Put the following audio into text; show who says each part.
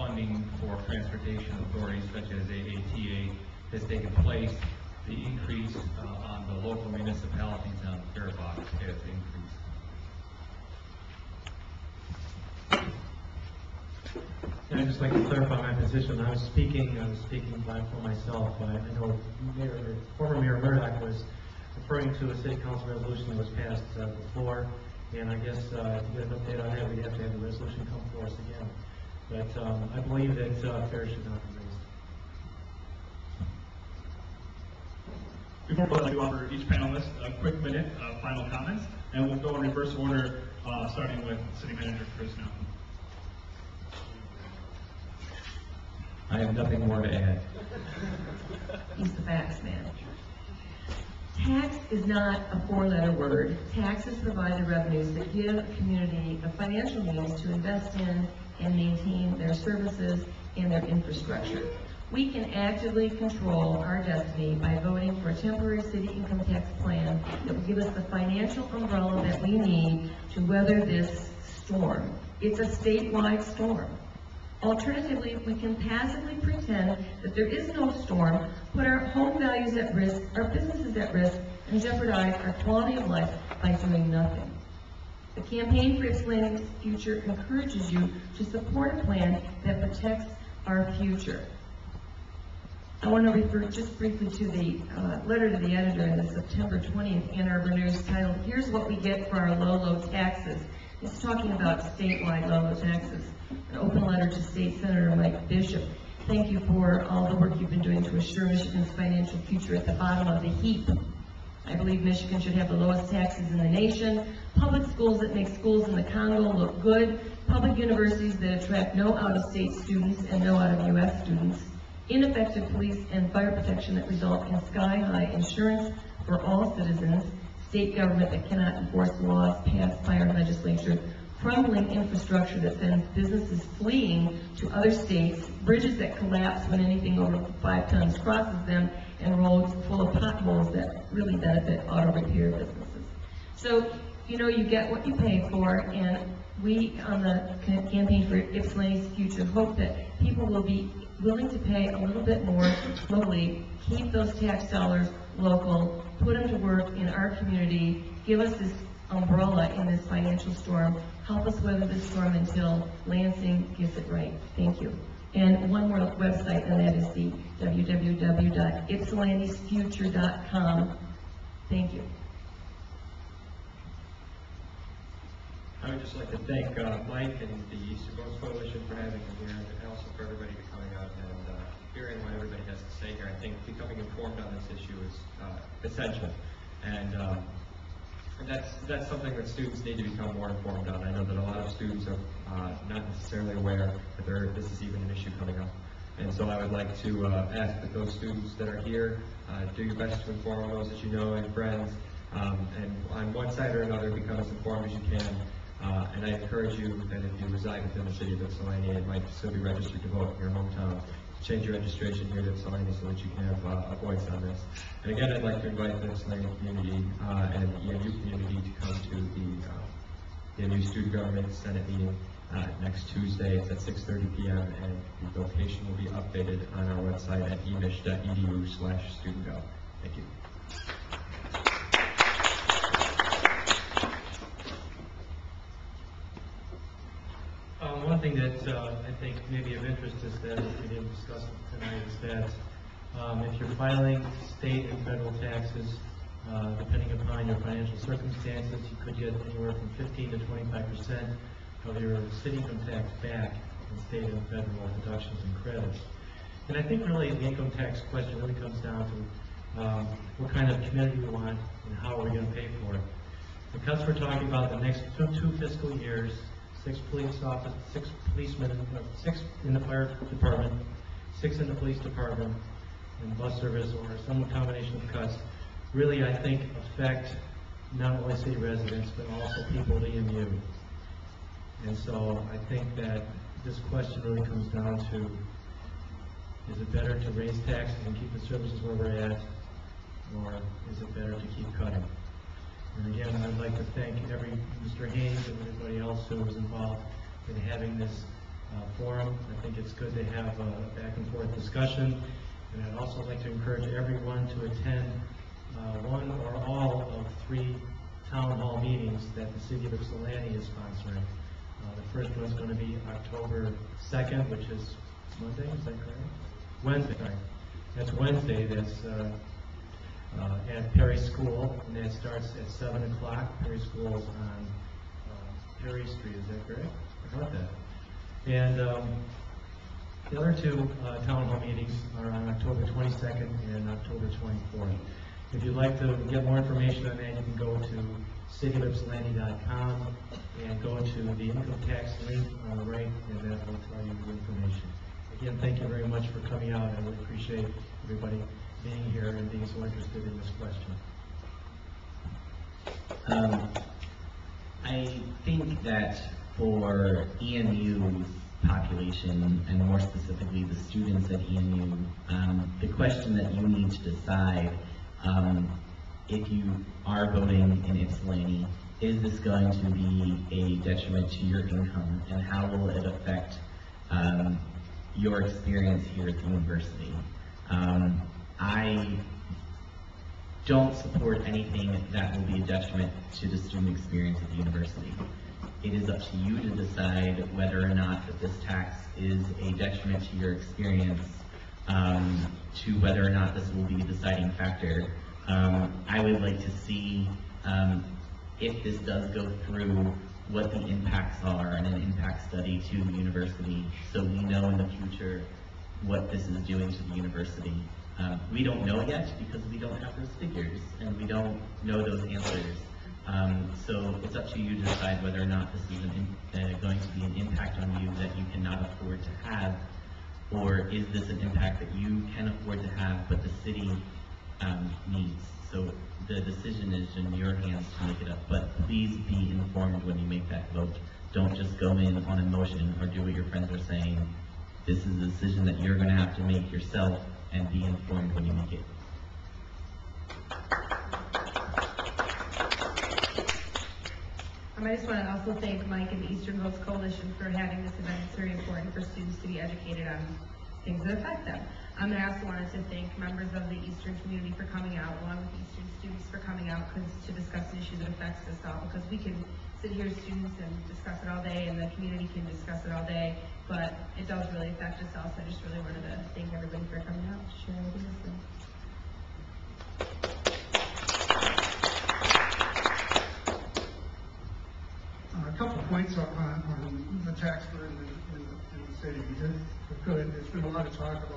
Speaker 1: funding for transportation authorities such as AATA has taken place, the increase on the local municipalities on fare box has increased.
Speaker 2: I'd just like to clarify my position. I was speaking for myself. I know former Mayor Murdoch was referring to a city council resolution that was passed before, and I guess to get an update on that, we'd have to have the resolution come for us again. But I believe that fares should not be raised.
Speaker 3: Before I'd like to offer each panelist a quick minute of final comments, and we'll go in reverse order, starting with City Manager Chris now.
Speaker 1: I have nothing more to add.
Speaker 4: He's the facts man. Tax is not a four-letter word. Taxes provide the revenues that give a community the financial means to invest in and maintain their services and their infrastructure. We can actively control our destiny by voting for a temporary city income tax plan that will give us the financial umbrella that we need to weather this storm. It's a statewide storm. Alternatively, we can passively pretend that there is no storm, put our home values at risk, our businesses at risk, and jeopardize our quality of life by doing nothing. The Campaign for Ypsilanti's Future encourages you to support a plan that protects our future. I want to refer just briefly to the letter to the editor in the September 20th Ann Arbor News titled, "Here's What We Get for Our Low Taxes." It's talking about statewide low taxes. An open letter to State Senator Mike Bishop. Thank you for all the work you've been doing to assure Michigan's financial future at the bottom of the heap. I believe Michigan should have the lowest taxes in the nation, public schools that make schools in the Congo look good, public universities that attract no out-of-state students and no out-of-U.S. students, ineffective police and fire protection that result in sky-high insurance for all citizens, state government that cannot enforce laws passed by our legislature, crumbling infrastructure that sends businesses fleeing to other states, bridges that collapse when anything over 5 tons crosses them, and roads full of potholes that really benefit auto repair businesses. So, you know, you get what you pay for, and we on the Campaign for Ypsilanti's Future hope that people will be willing to pay a little bit more locally, keep those tax dollars local, put them to work in our community, give us this umbrella in this financial storm, help us weather this storm until Lansing gets it right. Thank you. And one more website, and that is the www.ypsilantisfuture.com. Thank you.
Speaker 5: I would just like to thank Mike and the Eastern Coast Coalition for having me here, and also for everybody coming out and hearing what everybody has to say here. I think becoming informed on this issue is essential, and that's something that students need to become more informed on. I know that a lot of students are not necessarily aware that this is even an issue coming up. And so I would like to ask that those students that are here do your best to inform those that you know and friends, and on one side or another become as informed as you can. And I encourage you that if you reside within the city of Ypsilanti and might still be registered to vote in your hometown, change your registration here to Ypsilanti so that you can have a voice on this. And again, I'd like to invite the Ypsilanti community and the EMU community to come to the EMU Student Government Senate meeting next Tuesday. It's at 6:30 p.m. and the location will be updated on our website at emich.edu/studentgov. Thank you.
Speaker 2: One thing that I think may be of interest is that we didn't discuss tonight is that if you're filing state and federal taxes, depending upon your financial circumstances, you could get anywhere from 15 to 25% of your city income tax back in state and federal deductions and credits. And I think really the income tax question really comes down to what kind of community we want and how are we going to pay for it. Because we're talking about the next two fiscal years, 6 policemen, 6 in the fire department, 6 in the police department, and bus service, or some combination of cuts, really I think affect not only city residents but also people at EMU. And so I think that this question really comes down to, is it better to raise taxes and keep the services where we're at, or is it better to keep cutting? And again, I'd like to thank Mr. Haynes and everybody else who was involved in having this forum. I think it's good to have a back and forth discussion, and I'd also like to encourage everyone to attend one or all of 3 town hall meetings that the city of Ypsilanti is sponsoring. The first one's going to be October 2nd, which is Monday, is that correct? Wednesday, sorry. That's Wednesday, that's at Perry School, and that starts at 7 o'clock. Perry School's on Perry Street, is that correct? I heard that. And the other 2 town hall meetings are on October 22nd and October 24th. If you'd like to get more information on that, you can go to cityofypsilanti.com and go to the income tax link on the right, and that will tell you the information. Again, thank you very much for coming out. I really appreciate everybody being here and being so interested in this question.
Speaker 6: I think that for EMU's population, and more specifically the students at EMU, the question that you need to decide if you are voting in Ypsilanti, is this going to be a detriment to your income, and how will it affect your experience here at the university? I don't support anything that will be a detriment to the student experience at the university. It is up to you to decide whether or not that this tax is a detriment to your experience, to whether or not this will be a deciding factor. I would like to see, if this does go through, what the impacts are and an impact study to the university, so we know in the future what this is doing to the university. We don't know yet because we don't have those figures and we don't know those answers. So it's up to you to decide whether or not this is going to be an impact on you that you cannot afford to have, or is this an impact that you can afford to have but the city needs. So the decision is in your hands to make it up, but please be informed when you make that vote. Don't just go in on emotion or do what your friends are saying. This is a decision that you're going to have to make yourself, and be informed when you make it.
Speaker 7: I just want to also thank Mike and the Eastern Votes Coalition for having this event. It's very important for students to be educated on things that affect them. I also wanted to thank members of the Eastern community for coming out, along with the Eastern students for coming out to discuss an issue that affects us all, because we can sit here as students and discuss it all day, and the community can discuss it all day, but it does really affect us all. So I just really wanted to thank everybody for coming out to share ideas.
Speaker 8: A couple of points on the tax burden in the city. It's been a lot of talk about